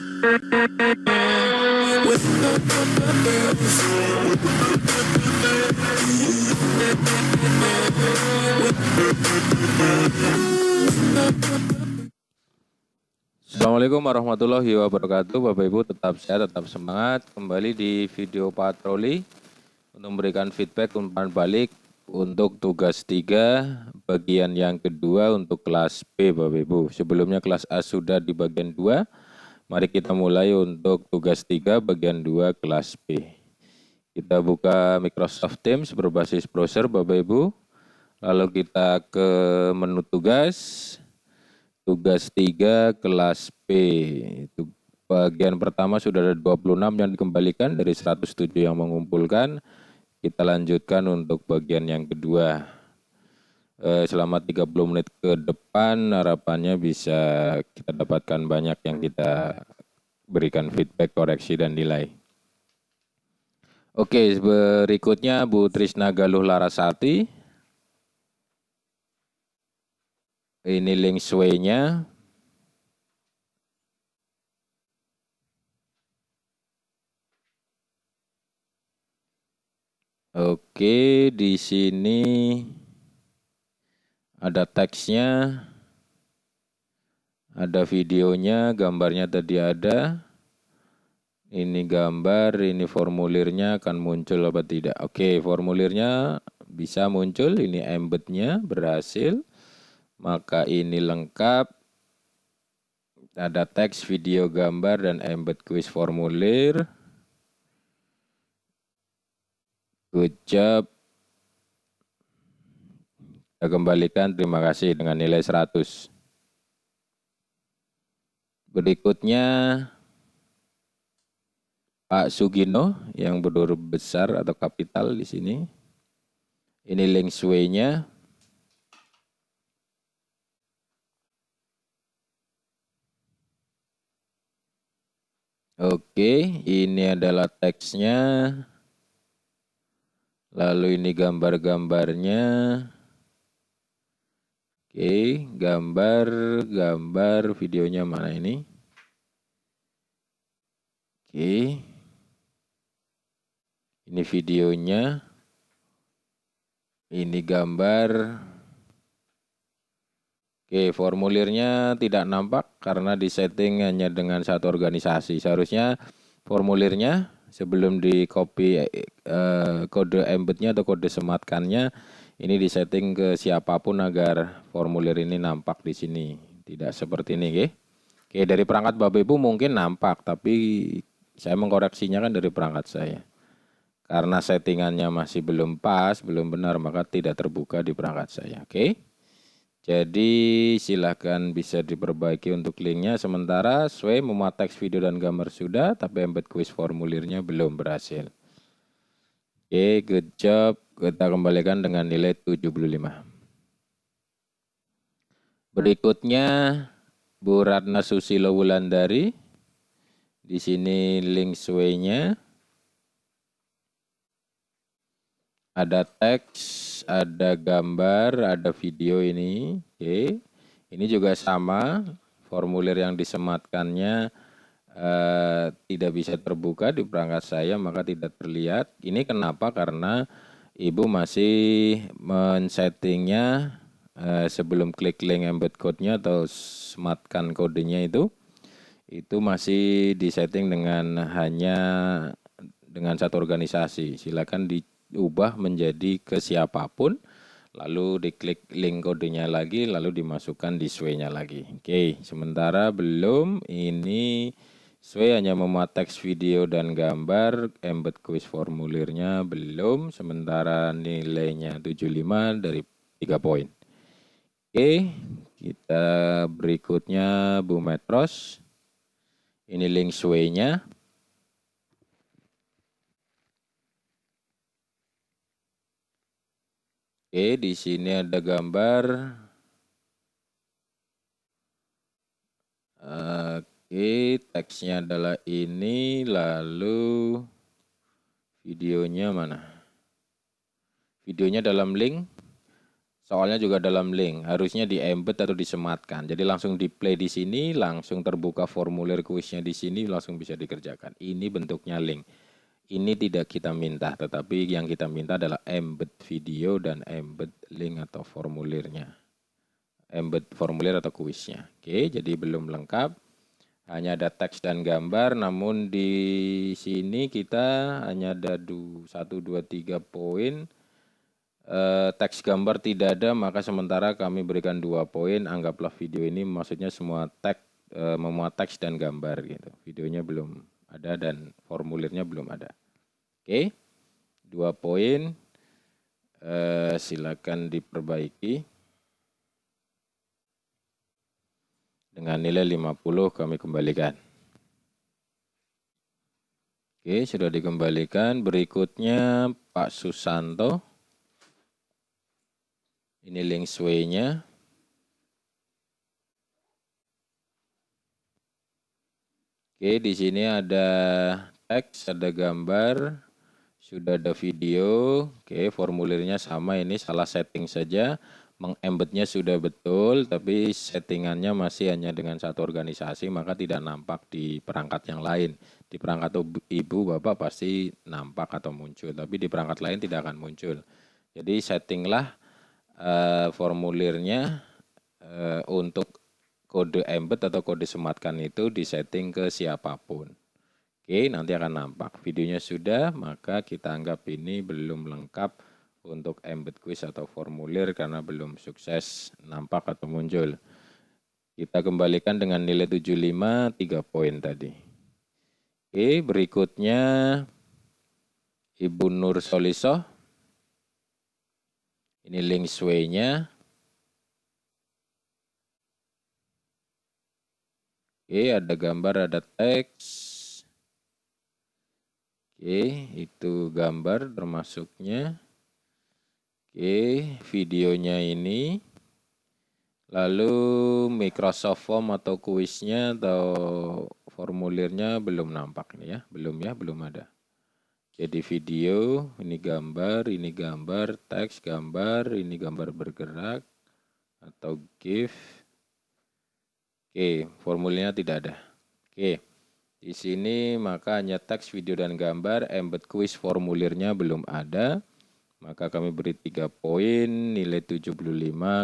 Assalamualaikum warahmatullahi wabarakatuh. Bapak Ibu tetap sehat, tetap semangat. Kembali di video patroli untuk memberikan feedback umpan balik untuk tugas 3 bagian yang kedua untuk kelas B Bapak Ibu. Sebelumnya kelas A sudah di bagian 2. Mari kita mulai untuk tugas 3 bagian 2 kelas B. Kita buka Microsoft Teams berbasis browser Bapak Ibu. Lalu kita ke menu tugas. Tugas 3 kelas B. Itu bagian pertama sudah ada 26 yang dikembalikan dari 107 yang mengumpulkan. Kita lanjutkan untuk bagian yang kedua. Selama 30 menit ke depan harapannya bisa kita dapatkan banyak yang kita berikan feedback, koreksi, dan nilai. Oke, berikutnya Bu Trisna Galuh Larasati. Ini link sway-nya. Oke, di sini ada teksnya, ada videonya, gambarnya tadi ada. Ini gambar, ini formulirnya akan muncul apa tidak. Oke, formulirnya bisa muncul, ini embed-nya berhasil. Maka ini lengkap, ada teks, video, gambar, dan embed quiz formulir. Good job. Kita kembalikan, terima kasih dengan nilai 100. Berikutnya Pak Sugino yang berhuruf besar atau kapital di sini. Ini link sway-nya. Oke, ini adalah teksnya. Lalu ini gambar-gambarnya. Oke, gambar videonya mana ini? Oke. Ini videonya. Ini gambar. Oke, formulirnya tidak nampak karena disetting hanya dengan satu organisasi. Seharusnya formulirnya sebelum di copy kode embednya atau kode sematkannya ini disetting ke siapapun agar formulir ini nampak di sini. Tidak seperti ini, oke? Oke, dari perangkat Bapak Ibu mungkin nampak, tapi saya mengkoreksinya kan dari perangkat saya. Karena settingannya masih belum pas, belum benar, maka tidak terbuka di perangkat saya, oke? Jadi silahkan bisa diperbaiki untuk linknya. Sementara Sway memuat teks, video, dan gambar sudah, tapi embed quiz formulirnya belum berhasil. Oke, good job. Kita kembalikan dengan nilai 75. Berikutnya Bu Ratna Susilo Wulandari. Di sini link Sway-nya. Ada teks, ada gambar, ada video ini. Oke. Ini juga sama, formulir yang disematkannya tidak bisa terbuka di perangkat saya, maka tidak terlihat. Ini kenapa? Karena Ibu masih men-settingnya sebelum klik link embed code-nya atau sematkan kodenya itu masih disetting dengan hanya dengan satu organisasi. Silakan diubah menjadi ke siapapun, lalu diklik link kodenya lagi, lalu dimasukkan di Sway-nya lagi. Oke, sementara belum, ini Sway hanya memuat teks, video, dan gambar, embed quiz formulirnya belum, sementara nilainya 75 dari 3 poin. Oke, kita berikutnya Bu Metros. Ini link Sway-nya. Oke, di sini ada gambar. Oke, teksnya adalah ini, lalu videonya mana? Videonya dalam link Soalnya juga dalam link, harusnya di embed atau disematkan. Jadi langsung di play di sini, langsung terbuka formulir kuisnya di sini, langsung bisa dikerjakan. Ini bentuknya link. Ini tidak kita minta, tetapi yang kita minta adalah embed video dan embed link atau formulirnya. Embed formulir atau kuisnya. Oke, jadi belum lengkap. Hanya ada teks dan gambar, namun di sini kita hanya ada 1, 2, 3 poin. Teks gambar tidak ada, maka sementara kami berikan 2 poin. Anggaplah video ini maksudnya semua teks memuat teks dan gambar gitu. Videonya belum ada dan formulirnya belum ada. Oke, 2 poin. Silakan diperbaiki. Dengan nilai 50 kami kembalikan. Oke, sudah dikembalikan. Berikutnya Pak Susanto. Ini link sway-nya. Oke, di sini ada teks, ada gambar, sudah ada video. Oke, formulirnya sama, ini salah setting saja. Mengembednya sudah betul, tapi settingannya masih hanya dengan satu organisasi, maka tidak nampak di perangkat yang lain. Di perangkat ibu, bapak pasti nampak atau muncul, tapi di perangkat lain tidak akan muncul. Jadi settinglah formulirnya untuk kode embed atau kode sematkan itu disetting ke siapapun. Oke, nanti akan nampak. Videonya sudah, maka kita anggap ini belum lengkap untuk embed quiz atau formulir karena belum sukses nampak atau muncul. Kita kembalikan dengan nilai 75, 3 poin tadi. Oke, berikutnya Ibu Nur Solisoh. Ini link sway-nya. Oke, ada gambar, ada teks. Oke, itu gambar termasuknya. Oke, videonya ini. Lalu Microsoft Form atau kuisnya atau formulirnya belum nampak nih ya, belum ada. Jadi video, ini gambar, teks, gambar, ini gambar bergerak atau GIF. Oke, formulirnya tidak ada. Oke, di sini maka hanya teks, video, dan gambar. Embed quiz formulirnya belum ada. Maka kami beri 3 poin, nilai 75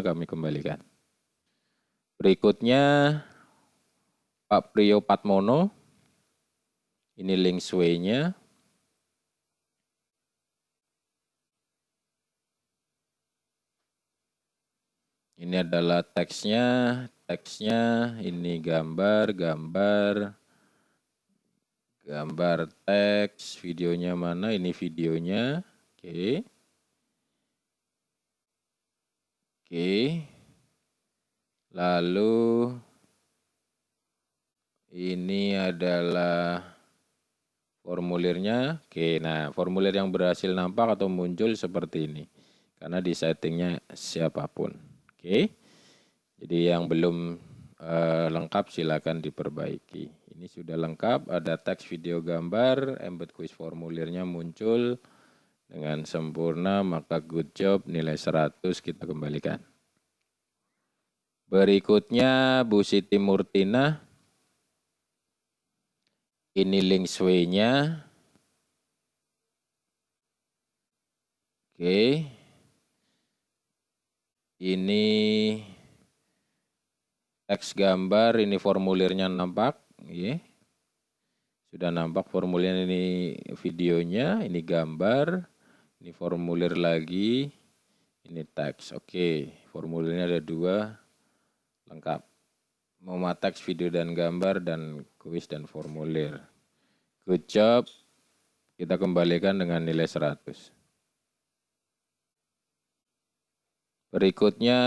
kami kembalikan. Berikutnya Pak Priyo Patmono. Ini link sway-nya. Ini adalah teksnya, ini gambar, teks, videonya mana? Ini videonya. Oke. Lalu ini adalah formulirnya. Oke, nah formulir yang berhasil nampak atau muncul seperti ini. Karena di settingnya siapapun. Oke. Jadi yang belum lengkap silakan diperbaiki. Ini sudah lengkap, ada teks, video, gambar, embed quiz formulirnya muncul dengan sempurna, maka good job, nilai 100 kita kembalikan. Berikutnya Bu Siti Murtina. Ini link sway-nya. Oke. Ini teks, gambar, ini formulirnya nampak. Sudah nampak formulirnya, ini videonya, ini gambar, ini formulir lagi, ini teks. Oke, formulirnya ada 2, lengkap. Memuat teks, video, dan gambar, dan kuis dan formulir. Good job, kita kembalikan dengan nilai 100. Berikutnya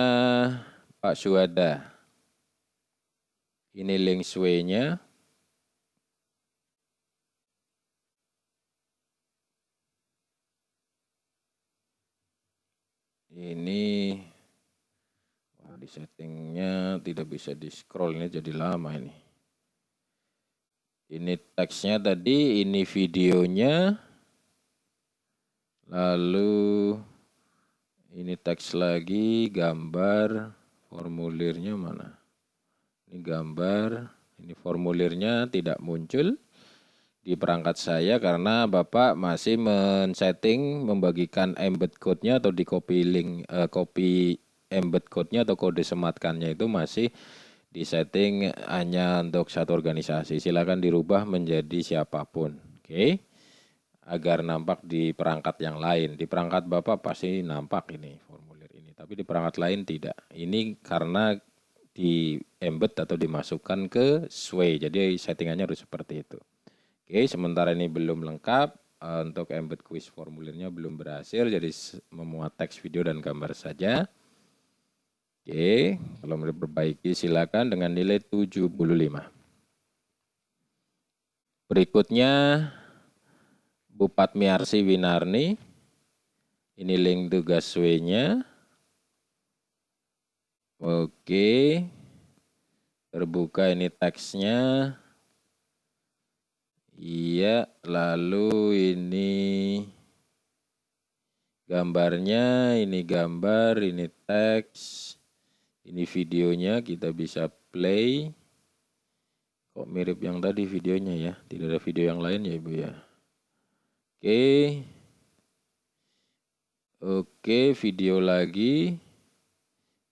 Pak Suwada. Ini link sway-nya. Ini di settingnya tidak bisa di scroll, ini jadi lama ini. Ini teksnya tadi, ini videonya. Lalu Ini teks lagi, gambar, formulirnya mana? Ini gambar, ini formulirnya tidak muncul di perangkat saya karena Bapak masih men-setting membagikan embed code-nya atau di copy link, copy embed code-nya atau kode sematkannya itu masih di setting hanya untuk satu organisasi. Silakan dirubah menjadi siapapun. Oke. Agar nampak di perangkat yang lain. Di perangkat Bapak pasti nampak ini formulir ini, tapi di perangkat lain tidak. Ini karena di embed atau dimasukkan ke Sway. Jadi settingannya harus seperti itu. Oke, sementara ini belum lengkap. Untuk embed quiz formulirnya belum berhasil, jadi memuat teks, video, dan gambar saja. Oke, kalau mau diperbaiki silakan dengan nilai 75. Berikutnya Bu Patmiarsi Winarni, ini link tugas W-nya. Oke, terbuka ini teksnya. Iya, lalu ini gambarnya, ini gambar, ini teks, ini videonya, kita bisa play. Kok mirip yang tadi videonya ya, tidak ada video yang lain ya Ibu ya. Oke, video lagi.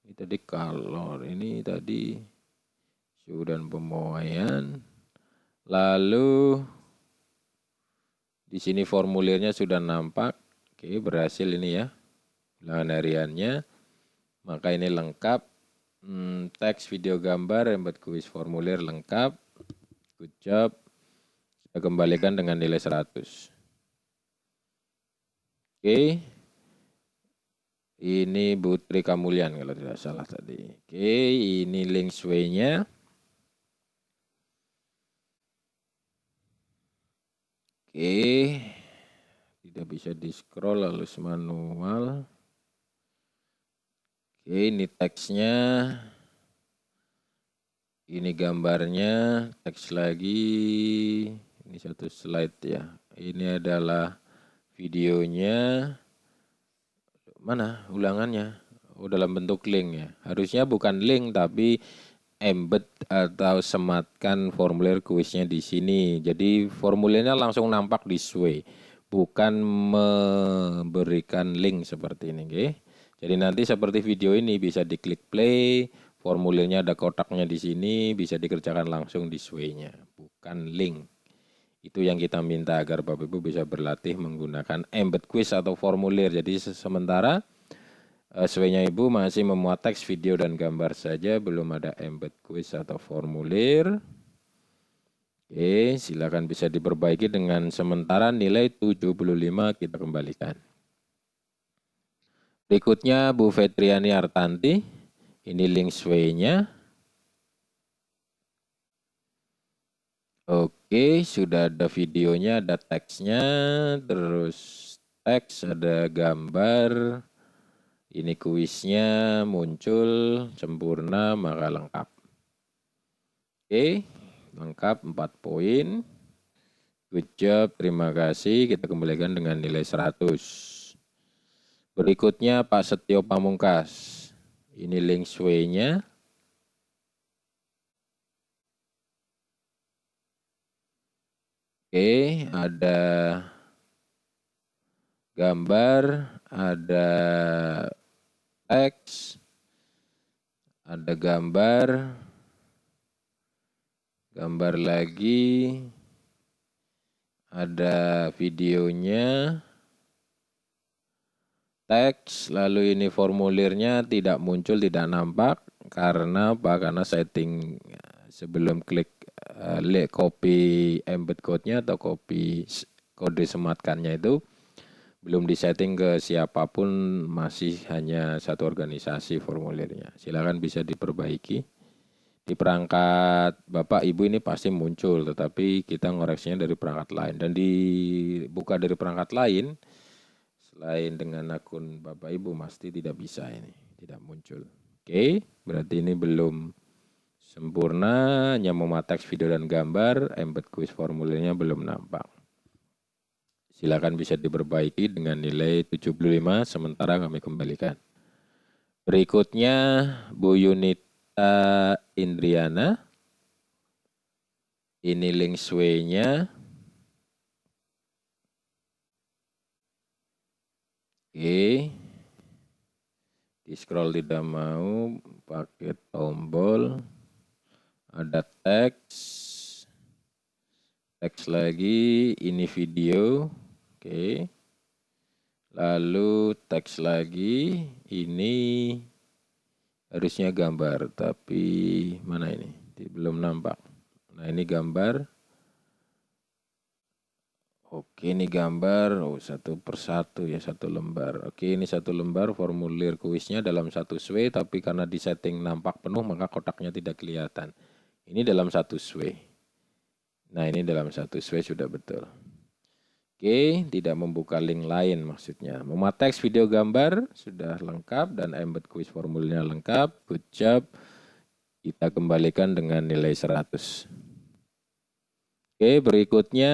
Ini tadi color, ini tadi suhu dan pemuaian. Lalu di sini formulirnya sudah nampak. Oke, berhasil ini ya. Bilangan hariannya. Maka ini lengkap. Teks, video, gambar, embed quiz formulir lengkap. Good job. Saya kembalikan dengan nilai 100. Oke. Ini Bu Tri Kamulyan kalau tidak salah tadi. Oke, ini link Sway-nya. Oke. Tidak bisa di-scroll harus manual. Oke, ini teksnya. Ini gambarnya, teks lagi. Ini satu slide ya. Ini adalah videonya. Mana ulangannya? Oh, dalam bentuk link ya. Harusnya bukan link tapi embed atau sematkan formulir kuisnya di sini. Jadi formulirnya langsung nampak di Sway, bukan memberikan link seperti ini, oke? Jadi nanti seperti video ini bisa diklik play, formulirnya ada kotaknya di sini, bisa dikerjakan langsung di Sway-nya, bukan link. Itu yang kita minta agar Bapak Ibu bisa berlatih menggunakan embed quiz atau formulir. Jadi sementara Sway-nya Ibu masih memuat teks, video, dan gambar saja, belum ada embed quiz atau formulir. Oke, silakan bisa diperbaiki dengan sementara nilai 75 kita kembalikan. Berikutnya Bu Fetriani Artanti, ini link Sway-nya. Oke, sudah ada videonya, ada teksnya, terus teks, ada gambar. Ini kuisnya muncul, sempurna, maka lengkap. Oke, lengkap 4 poin. Good job, terima kasih. Kita kembalikan dengan nilai 100. Berikutnya Pak Setio Pamungkas. Ini link Sway-nya. Oke, ada gambar, ada teks, ada gambar, gambar lagi, ada videonya, teks, lalu ini formulirnya tidak muncul, tidak nampak. Karena apa? Karena setting sebelum klik copy embed code-nya atau copy kode sematkannya itu belum disetting ke siapapun, masih hanya satu organisasi formulirnya. Silakan bisa diperbaiki. Di perangkat Bapak Ibu ini pasti muncul, tetapi kita ngoreksinya dari perangkat lain. Dan dibuka dari perangkat lain, selain dengan akun Bapak Ibu, pasti tidak bisa ini, tidak muncul. Oke, berarti ini belum sempurna, hanya memuat teks, video, dan gambar, embed quiz formulirnya belum nampak. Silakan bisa diperbaiki dengan nilai 75, sementara kami kembalikan. Berikutnya Bu Yunita Indriana. Ini link sway-nya. Oke. Di scroll tidak mau, pakai tombol. Ada teks. Teks lagi, ini video. Oke. Lalu teks lagi, ini harusnya gambar, tapi mana ini? Belum nampak. Nah, ini gambar. Oke, ini gambar, satu persatu ya, satu lembar. Oke, ini satu lembar formulir kuisnya dalam satu sway, tapi karena di setting nampak penuh, maka kotaknya tidak kelihatan. Ini dalam satu sway. Nah, ini dalam satu sway sudah betul. Oke, tidak membuka link lain maksudnya. Memuat teks, video, gambar sudah lengkap dan embed kuis formulirnya lengkap. Good job. Kita kembalikan dengan nilai 100. Oke, berikutnya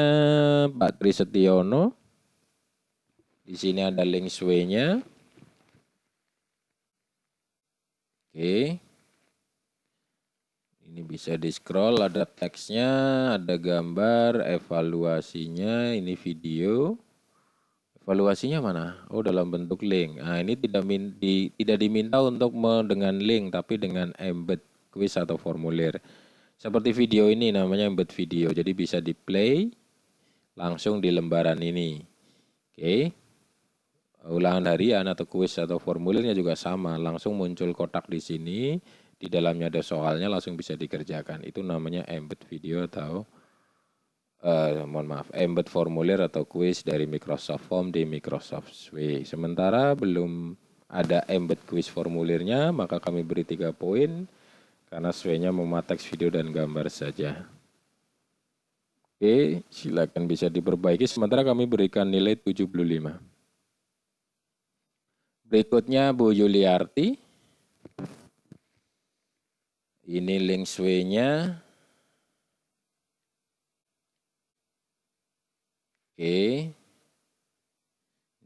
Pak Tri Setiono. Di sini ada link sway-nya. Oke. Ini bisa di-scroll, ada teksnya, ada gambar, evaluasinya, ini video. Evaluasinya mana? Oh, dalam bentuk link. Nah, ini tidak diminta untuk dengan link, tapi dengan embed quiz atau formulir. Seperti video ini namanya embed video, jadi bisa di-play langsung di lembaran ini. Oke. Ulangan harian atau kuis atau formulirnya juga sama, langsung muncul kotak di sini, di dalamnya ada soalnya langsung bisa dikerjakan. Itu namanya embed video atau embed formulir atau kuis dari Microsoft Form di Microsoft Sway. Sementara belum ada embed kuis formulirnya, maka kami beri 3 poin karena Sway-nya memuat teks, video, dan gambar saja. Oke, silakan bisa diperbaiki. Sementara kami berikan nilai 75. Berikutnya Bu Yuliarti. Ini link sway-nya. Oke.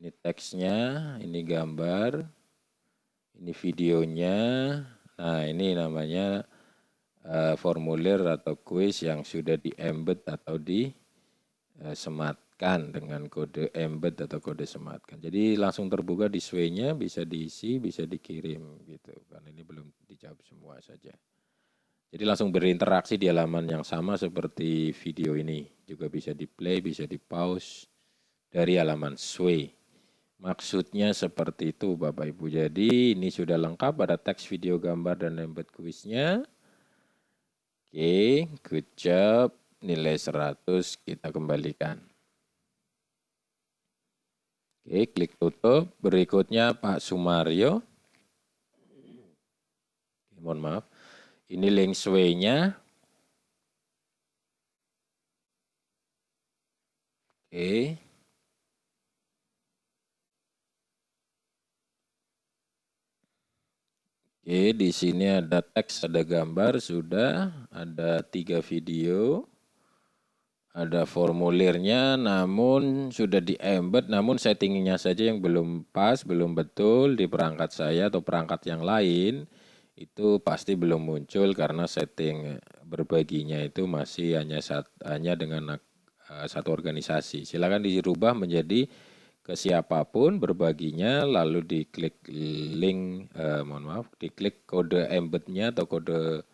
Ini teksnya, ini gambar, ini videonya. Nah, ini namanya formulir atau kuis yang sudah di-embed atau disematkan dengan kode embed atau kode sematkan. Jadi langsung terbuka di sway-nya, bisa diisi, bisa dikirim gitu. Karena ini belum dijawab semua saja. Jadi langsung berinteraksi di halaman yang sama seperti video ini. Juga bisa di-play, bisa di-pause dari halaman sway. Maksudnya seperti itu Bapak Ibu. Jadi ini sudah lengkap, ada teks, video, gambar, dan embed kuisnya. Oke, good job. Nilai 100 kita kembalikan. Oke, klik tutup. Berikutnya Pak Sumario. Mohon maaf. Ini link sway-nya. Oke. Oke, di sini ada teks, ada gambar, sudah ada 3 video, ada formulirnya, namun sudah di-embed, namun settingnya saja yang belum pas, belum betul di perangkat saya atau perangkat yang lain, itu pasti belum muncul karena setting berbaginya itu masih hanya dengan satu organisasi. Silakan dirubah menjadi ke siapapun berbaginya, lalu diklik link, diklik kode embednya atau kode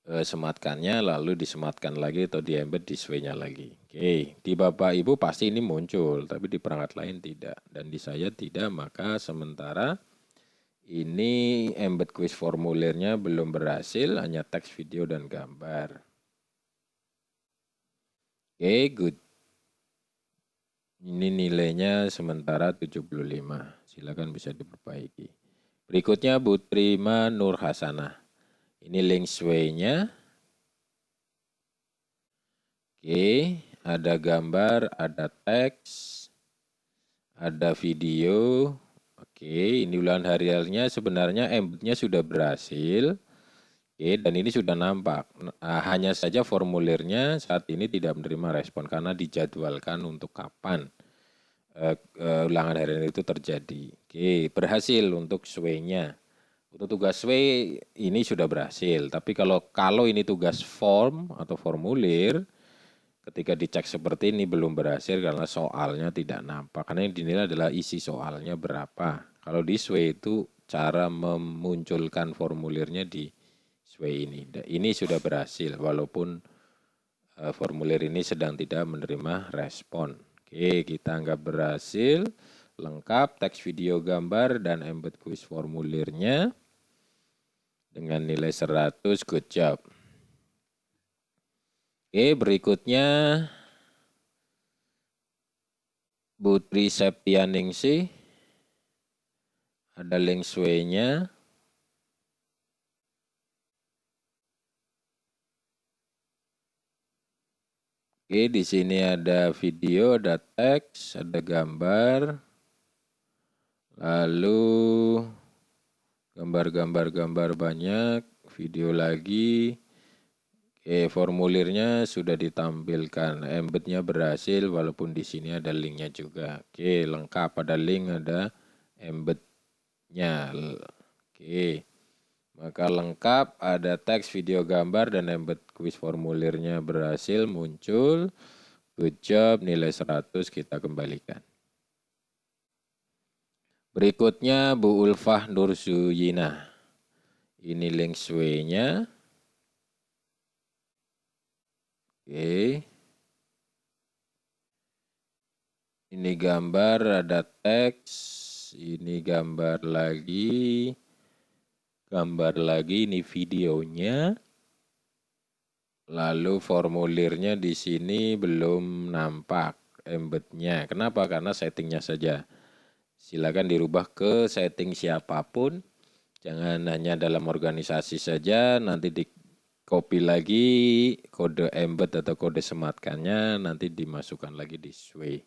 sematkannya, lalu disematkan lagi atau di-embed di sway-nya lagi. Oke, di Bapak Ibu pasti ini muncul, tapi di perangkat lain tidak. Dan di saya tidak, maka sementara ini embed quiz formulirnya belum berhasil, hanya teks, video, dan gambar. Oke, good. Ini nilainya sementara 75. Silakan bisa diperbaiki. Berikutnya Bu Trima Nur Hasanah. Ini link sway-nya. Oke, ada gambar, ada teks, ada video. Oke, ini ulangan hariannya sebenarnya embednya sudah berhasil. Oke, dan ini sudah nampak. Hanya saja formulirnya saat ini tidak menerima respon karena dijadwalkan untuk kapan ulangan harian itu terjadi. Oke, berhasil untuk sway-nya. Untuk tugas sway ini sudah berhasil, tapi kalau ini tugas form atau formulir, ketika dicek seperti ini belum berhasil karena soalnya tidak nampak. Karena yang dinilai adalah isi soalnya berapa. Kalau di sway itu cara memunculkan formulirnya di sway ini. Ini sudah berhasil walaupun formulir ini sedang tidak menerima respon. Oke, kita anggap berhasil. Lengkap teks, video, gambar, dan embed quiz formulirnya dengan nilai 100, good job. Oke, berikutnya Putri Septianingsih, ada link sway-nya. Oke, di sini ada video, ada teks, ada gambar, lalu gambar banyak, video lagi. Oke, formulirnya sudah ditampilkan, embednya berhasil walaupun di sini ada linknya juga. Oke, lengkap, ada link, ada embednya. Oke. Maka lengkap, ada teks, video, gambar, dan embed quiz formulirnya berhasil muncul. Good job, nilai 100 kita kembalikan. Berikutnya Bu Ulfah Nurzuyina. Ini link sway-nya. Oke. Ini gambar, ada teks. Ini gambar lagi. Gambar lagi, ini videonya. Lalu formulirnya di sini belum nampak embednya. Kenapa? Karena settingnya saja. Silakan dirubah ke setting siapapun. Jangan hanya dalam organisasi saja, nanti di copy lagi kode embed atau kode sematkannya, nanti dimasukkan lagi di sway.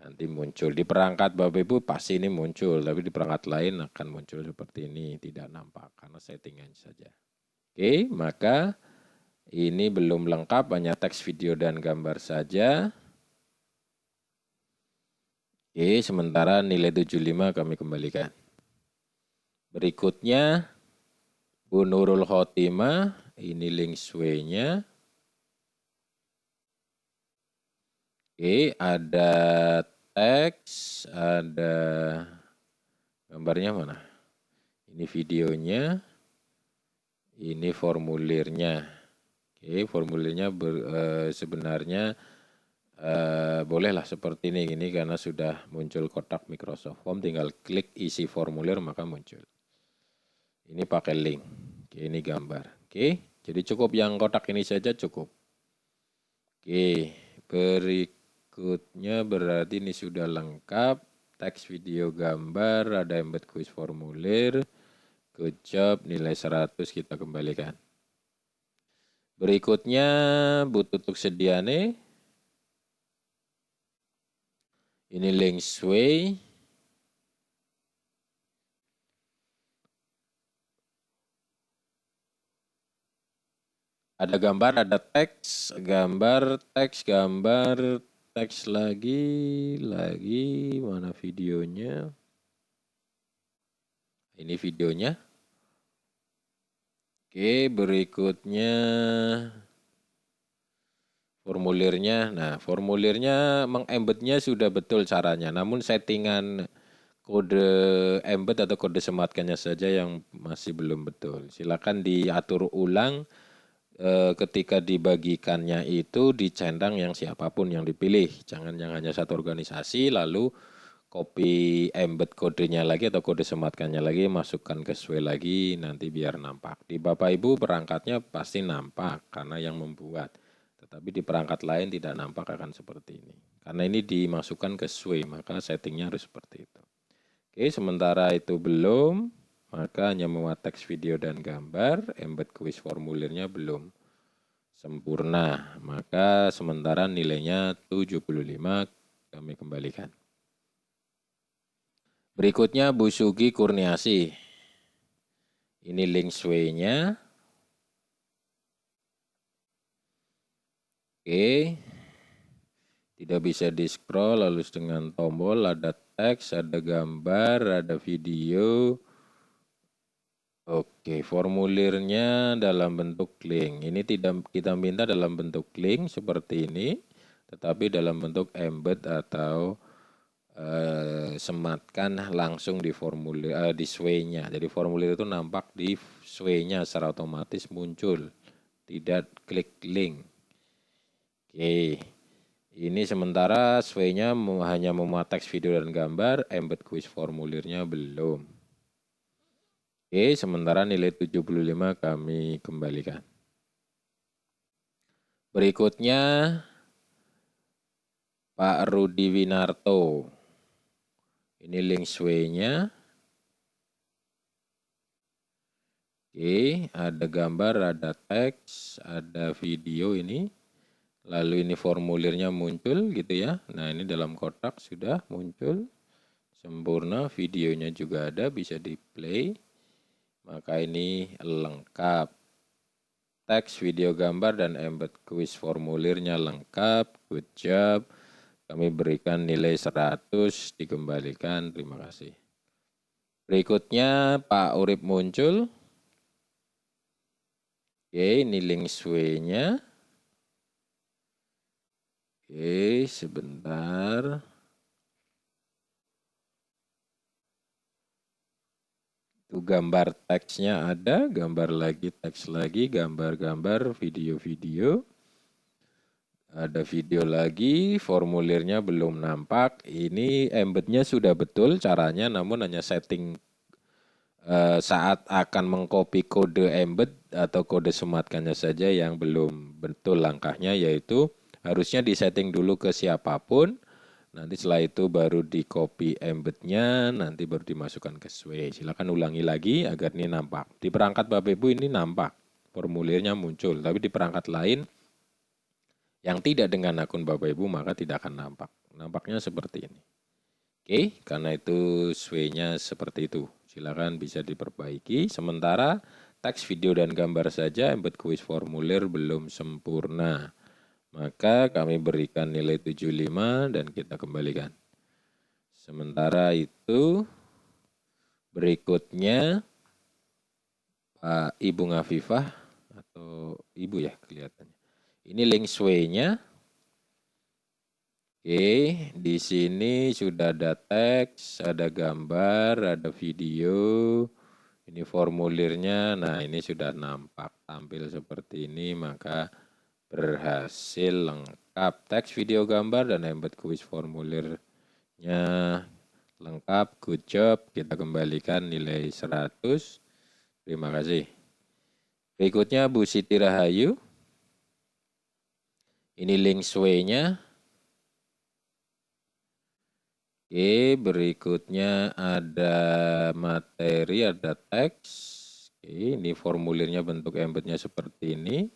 Nanti muncul di perangkat Bapak Ibu pasti ini muncul, tapi di perangkat lain akan muncul seperti ini, tidak nampak karena settingan saja. Oke, maka ini belum lengkap, hanya teks, video, dan gambar saja. Oke, sementara nilai 75 kami kembalikan. Berikutnya, Bu Nurul Khotimah, ini link sway-nya. Oke, ada teks, ada gambarnya mana? Ini videonya, ini formulirnya. Oke, formulirnya sebenarnya bolehlah seperti ini karena sudah muncul kotak Microsoft Form, tinggal klik isi formulir maka muncul. Ini pakai link. Oke, ini gambar. Oke, jadi cukup yang kotak ini saja cukup. Oke, berikutnya berarti ini sudah lengkap. Teks, video, gambar, ada embed quiz formulir. Good job, nilai 100 kita kembalikan. Berikutnya Bu Tutuk Sediane. Ini link sway. Ada gambar, ada teks, gambar, teks, gambar, teks lagi, mana videonya? Ini videonya. Oke, berikutnya formulirnya. Nah, formulirnya mengembednya sudah betul caranya, namun settingan kode embed atau kode sematkannya saja yang masih belum betul. Silakan diatur ulang. Ketika dibagikannya itu dicentang yang siapapun yang dipilih, jangan yang hanya satu organisasi lalu copy embed kodenya lagi atau kode sematkannya lagi masukkan ke sway lagi nanti biar nampak. Di Bapak Ibu perangkatnya pasti nampak karena yang membuat, tetapi di perangkat lain tidak nampak akan seperti ini. Karena ini dimasukkan ke sway maka settingnya harus seperti itu. Oke, sementara itu belum, maka hanya memuat teks, video, dan gambar, embed quiz formulirnya belum sempurna. Maka sementara nilainya 75 kami kembalikan. Berikutnya Bu Sugi Kurniasi. Ini link sway-nya. Oke, tidak bisa di scroll, lalu dengan tombol ada teks, ada gambar, ada video. Oke, formulirnya dalam bentuk link. Ini tidak kita minta dalam bentuk link seperti ini, tetapi dalam bentuk embed atau sematkan langsung di formulir di sway-nya. Jadi formulir itu nampak di sway-nya secara otomatis muncul, tidak klik link. Oke, ini sementara sway-nya hanya memuat teks, video, dan gambar, embed quiz formulirnya belum. Oke, sementara nilai 75 kami kembalikan. Berikutnya Pak Rudi Winarto. Ini link sway-nya. Oke, ada gambar, ada teks, ada video ini. Lalu ini formulirnya muncul gitu ya. Nah, ini dalam kotak sudah muncul. Sempurna, videonya juga ada, bisa di play. Maka ini lengkap. Teks, video, gambar, dan embed quiz formulirnya lengkap. Good job. Kami berikan nilai 100, dikembalikan. Terima kasih. Berikutnya Pak Urip muncul. Oke, ini link sway-nya. Oke, sebentar. Itu gambar teksnya ada, gambar lagi, teks lagi, gambar-gambar, video-video. Ada video lagi, formulirnya belum nampak. Ini embednya sudah betul caranya, namun hanya setting saat akan mengcopy kode embed atau kode sematkannya saja yang belum betul langkahnya, yaitu harusnya disetting dulu ke siapapun. Nanti setelah itu baru di copy embednya, nanti baru dimasukkan ke sway. Silakan ulangi lagi agar ini nampak. Di perangkat Bapak Ibu ini nampak, formulirnya muncul. Tapi di perangkat lain yang tidak dengan akun Bapak Ibu maka tidak akan nampak. Nampaknya seperti ini. Oke, karena itu sway-nya seperti itu. Silakan bisa diperbaiki. Sementara teks, video, dan gambar saja embed quiz formulir belum sempurna. Maka kami berikan nilai 75 dan kita kembalikan. Sementara itu berikutnya Pak Ibu Ngafifah atau Ibu ya kelihatannya. Ini link sway-nya. Oke, di sini sudah ada teks, ada gambar, ada video. Ini formulirnya. Nah, ini sudah nampak tampil seperti ini, maka berhasil lengkap teks, video, gambar, dan embed quiz formulirnya lengkap. Good job. Kita kembalikan nilai 100. Terima kasih. Berikutnya Bu Siti Rahayu. Ini link sway-nya. Oke, berikutnya ada materi, ada teks. Oke, ini formulirnya bentuk embednya seperti ini.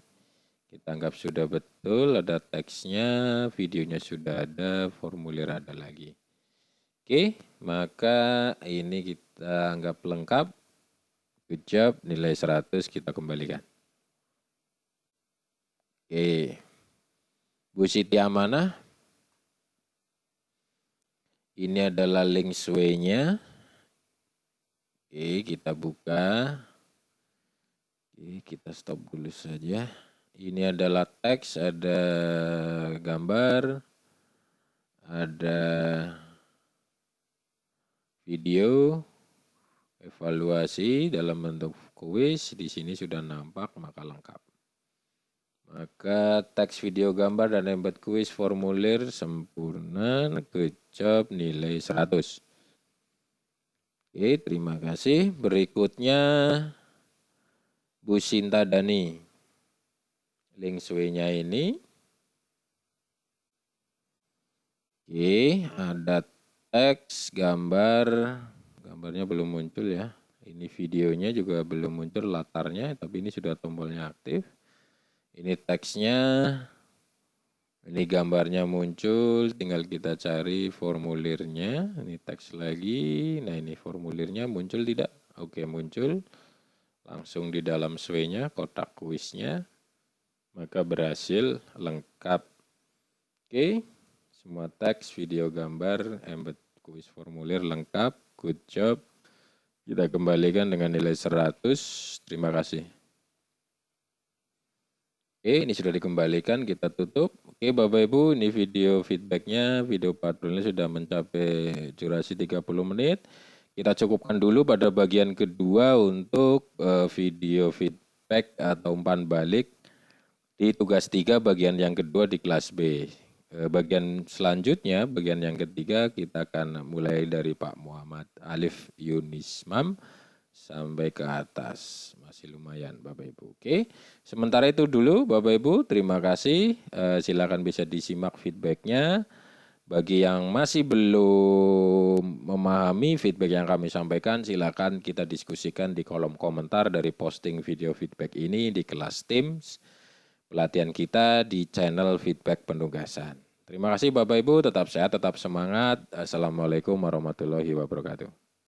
Kita anggap sudah betul, ada teksnya, videonya sudah ada, formulir ada lagi. Oke, maka ini kita anggap lengkap. Good job, nilai 100 kita kembalikan. Oke, Bu Siti Amanah. Ini adalah link sway-nya. Oke, kita buka. Oke, kita stop dulu saja. Ini adalah teks, ada gambar, ada video, evaluasi dalam bentuk kuis. Di sini sudah nampak, maka lengkap. Maka teks, video, gambar, dan embed kuis formulir sempurna. Good job, nilai 100. Oke, terima kasih. Berikutnya Bu Sinta Dani. Link sway-nya ini. Oke, ada teks, gambar. Gambarnya belum muncul ya. Ini videonya juga belum muncul latarnya, tapi ini sudah tombolnya aktif. Ini teksnya. Ini gambarnya muncul, tinggal kita cari formulirnya. Ini teks lagi. Nah, ini formulirnya muncul tidak? Oke, muncul. Langsung di dalam sway-nya, kotak kuisnya. maka berhasil lengkap. Oke, semua teks, video, gambar, embed kuis formulir lengkap. Good job. Kita kembalikan dengan nilai 100. Terima kasih. Oke, ini sudah dikembalikan, kita tutup. Oke, Bapak Ibu, ini video feedbacknya, video 40 ini sudah mencapai durasi 30 menit. Kita cukupkan dulu pada bagian kedua untuk video feedback atau umpan balik di tugas 3 bagian yang kedua di kelas B. Bagian selanjutnya, bagian yang ketiga, kita akan mulai dari Pak Muhammad Alif Yunismam sampai ke atas. Masih lumayan Bapak Ibu. Oke, sementara itu dulu Bapak Ibu, terima kasih. Silakan bisa disimak feedbacknya. Bagi yang masih belum memahami feedback yang kami sampaikan, silakan kita diskusikan di kolom komentar dari posting video feedback ini di kelas Teams pelatihan kita di channel Feedback Penugasan. Terima kasih Bapak Ibu, tetap sehat, tetap semangat. Assalamualaikum warahmatullahi wabarakatuh.